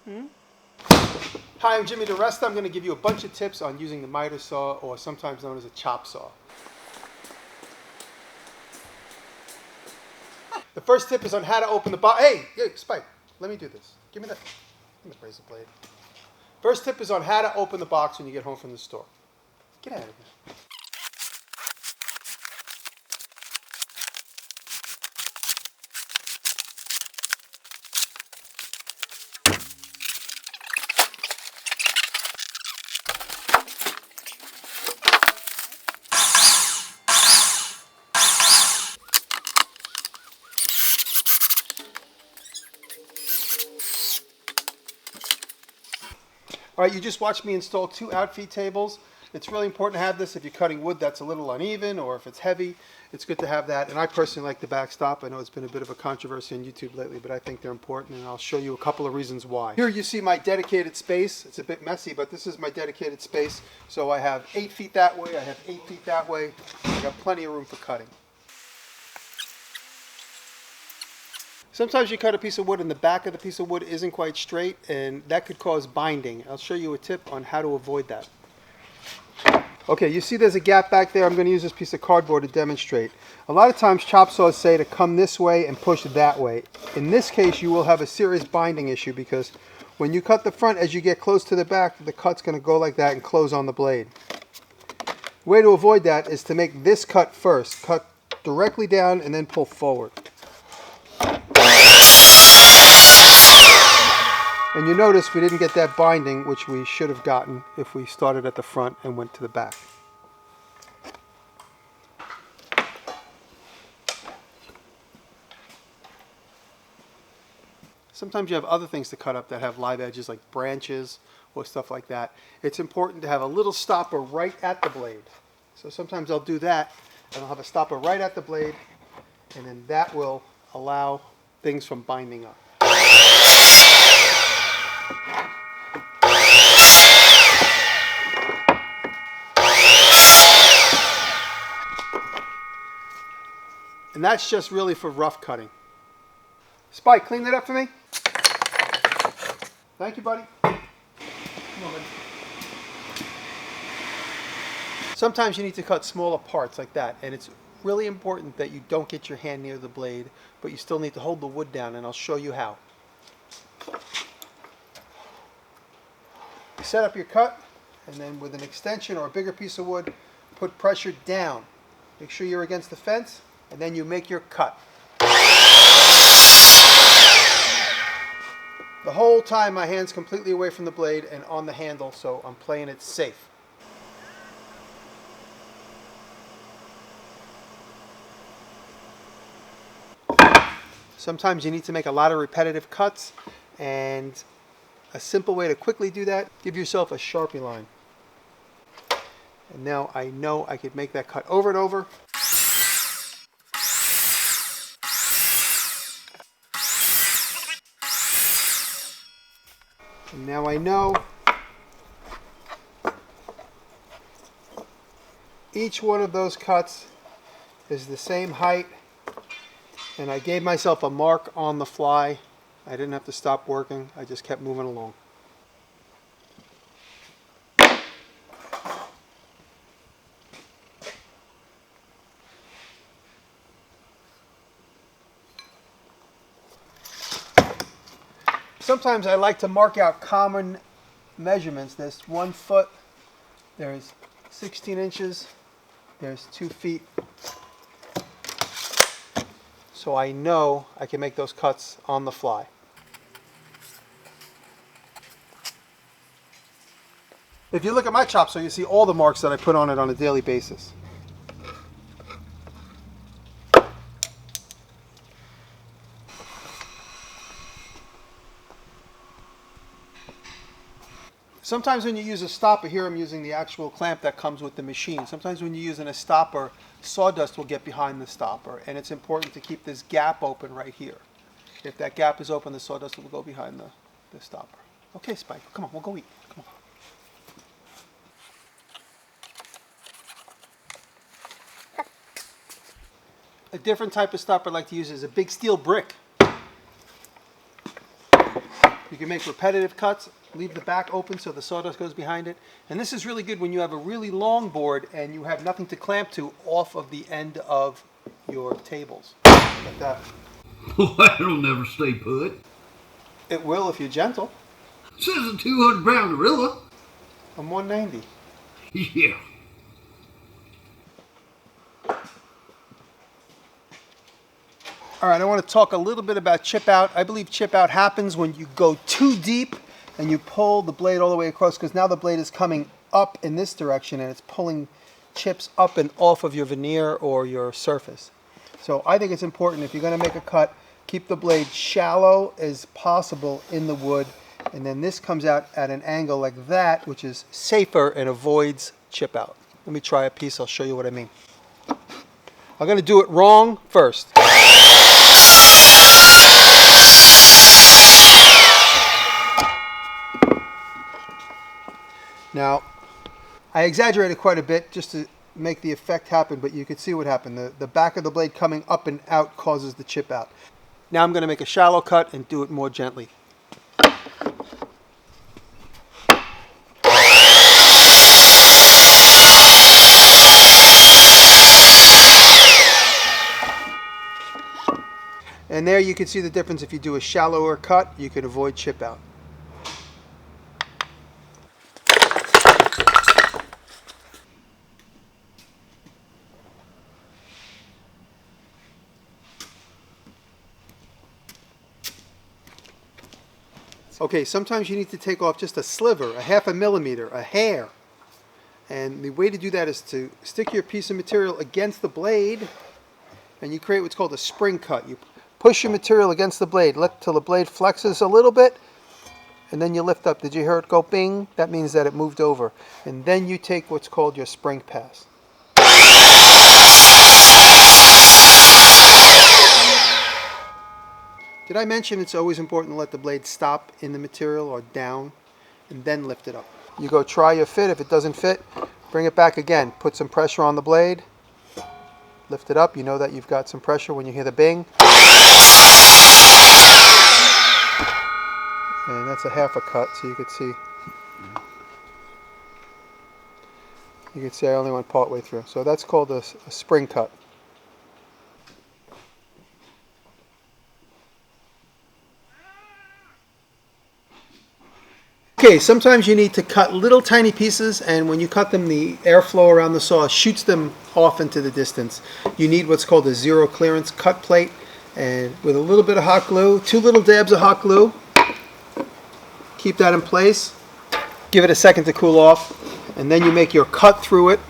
Hi, I'm Jimmy DiResta. I'm going to give you a bunch of tips on using the miter saw, or sometimes known as a chop saw. The first tip is on how to open the box. Hey, Spike, let me do this. Give me the razor blade. First tip is on how to open the box when you get home from the store. Get out of here. All right, you just watched me install 2 Outfeed tables. It's really important to have this if you're cutting wood that's a little uneven or if it's heavy. It's good to have that. And I personally like the backstop. I know it's been a bit of a controversy on YouTube lately, but I think they're important, and I'll show you a couple of reasons why. Here you see my dedicated space. It's a bit messy, but this is my dedicated space. So I have 8 feet that way. I have 8 feet that way. I got plenty of room for cutting. Sometimes you cut a piece of wood and the back of the piece of wood isn't quite straight, and that could cause binding. I'll show you a tip on how to avoid that. Okay, you see there's a gap back there. I'm going to use this piece of cardboard to demonstrate. A lot of times chop saws say to come this way and push that way. In this case, you will have a serious binding issue because when you cut the front, as you get close to the back, the cut's going to go like that and close on the blade. The way to avoid that is to make this cut first. Cut directly down and then pull forward. And you notice we didn't get that binding, which we should have gotten if we started at the front and went to the back. Sometimes you have other things to cut up that have live edges, like branches or stuff like that. It's important to have a little stopper right at the blade. So sometimes I'll do that, and I'll have a stopper right at the blade, and then that will allow things from binding up. And that's just really for rough cutting. Spike, clean that up for me. Thank you, buddy. Come on, buddy. Sometimes you need to cut smaller parts like that, and it's really important that you don't get your hand near the blade, but you still need to hold the wood down, and I'll show you how. Set up your cut, and then with an extension or a bigger piece of wood, put pressure down. Make sure you're against the fence, and then you make your cut. The whole time my hand's completely away from the blade and on the handle, so I'm playing it safe. Sometimes you need to make a lot of repetitive cuts, and a simple way to quickly do that, give yourself a Sharpie line. And now I know I could make that cut over and over. And now I know each one of those cuts is the same height, and I gave myself a mark on the fly. I didn't have to stop working, I just kept moving along. Sometimes I like to mark out common measurements. There's 1 foot, there's 16 inches, there's 2 feet. So I know I can make those cuts on the fly. If you look at my chop saw, you see all the marks that I put on it on a daily basis. Sometimes when you use a stopper, here I'm using the actual clamp that comes with the machine. Sometimes when you're using a stopper, sawdust will get behind the stopper, and it's important to keep this gap open right here. If that gap is open, the sawdust will go behind the stopper. Okay, Spike, come on, we'll go eat. Come on. A different type of stopper I like to use is a big steel brick. You can make repetitive cuts, leave the back open so the sawdust goes behind it. And this is really good when you have a really long board and you have nothing to clamp to off of the end of your tables. Like that. Well, that'll never stay put. It will if you're gentle. Says a 200-pound gorilla. I'm 190. Yeah. All right, I want to talk a little bit about chip out. I believe chip out happens when you go too deep and you pull the blade all the way across, because now the blade is coming up in this direction and it's pulling chips up and off of your veneer or your surface. So I think it's important, if you're going to make a cut, keep the blade shallow as possible in the wood, and then this comes out at an angle like that, which is safer and avoids chip out. Let me try a piece, I'll show you what I mean. I'm going to do it wrong first. Now, I exaggerated quite a bit just to make the effect happen, but you can see what happened. The back of the blade coming up and out causes the chip out. Now I'm going to make a shallow cut and do it more gently. And there you can see the difference. If you do a shallower cut, you can avoid chip out. Okay, sometimes you need to take off just a sliver, a half a millimeter, a hair. And the way to do that is to stick your piece of material against the blade, and you create what's called a spring cut. You push your material against the blade, let till the blade flexes a little bit, and then you lift up. Did you hear it go bing? That means that it moved over. And then you take what's called your spring pass. Did I mention it's always important to let the blade stop in the material or down and then lift it up? You go try your fit. If it doesn't fit, bring it back again. Put some pressure on the blade. Lift it up. You know that you've got some pressure when you hear the bing. And that's a half a cut, so you could see. You can see I only went part way through. So that's called a spring cut. Okay, sometimes you need to cut little tiny pieces, and when you cut them, the airflow around the saw shoots them off into the distance. You need what's called a zero clearance cut plate, and with a little bit of hot glue, 2 little dabs of hot glue, keep that in place, give it a second to cool off, and then you make your cut through it.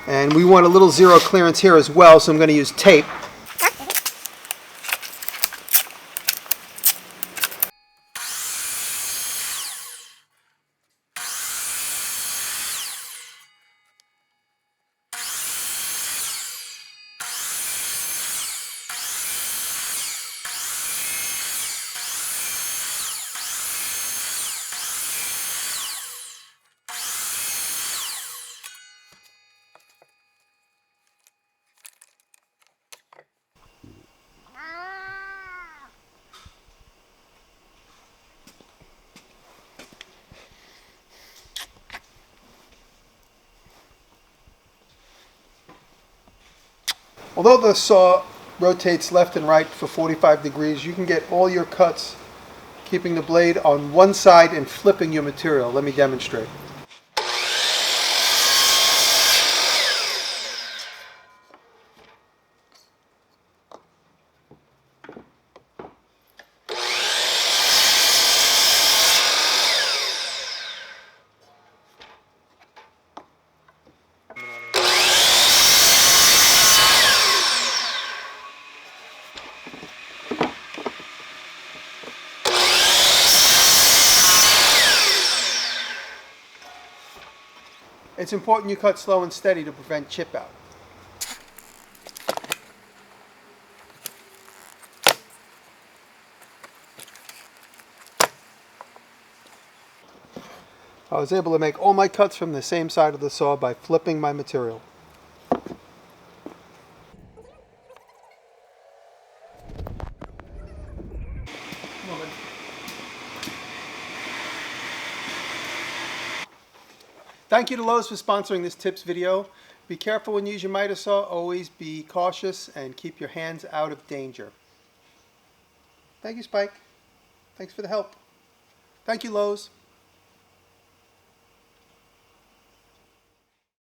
And we want a little zero clearance here as well, so I'm going to use tape. Although the saw rotates left and right for 45 degrees, you can get all your cuts keeping the blade on one side and flipping your material. Let me demonstrate. It's important you cut slow and steady to prevent chip out. I was able to make all my cuts from the same side of the saw by flipping my material. Thank you to Lowe's for sponsoring this tips video. Be careful when you use your miter saw. Always be cautious and keep your hands out of danger. Thank you, Spike. Thanks for the help. Thank you, Lowe's.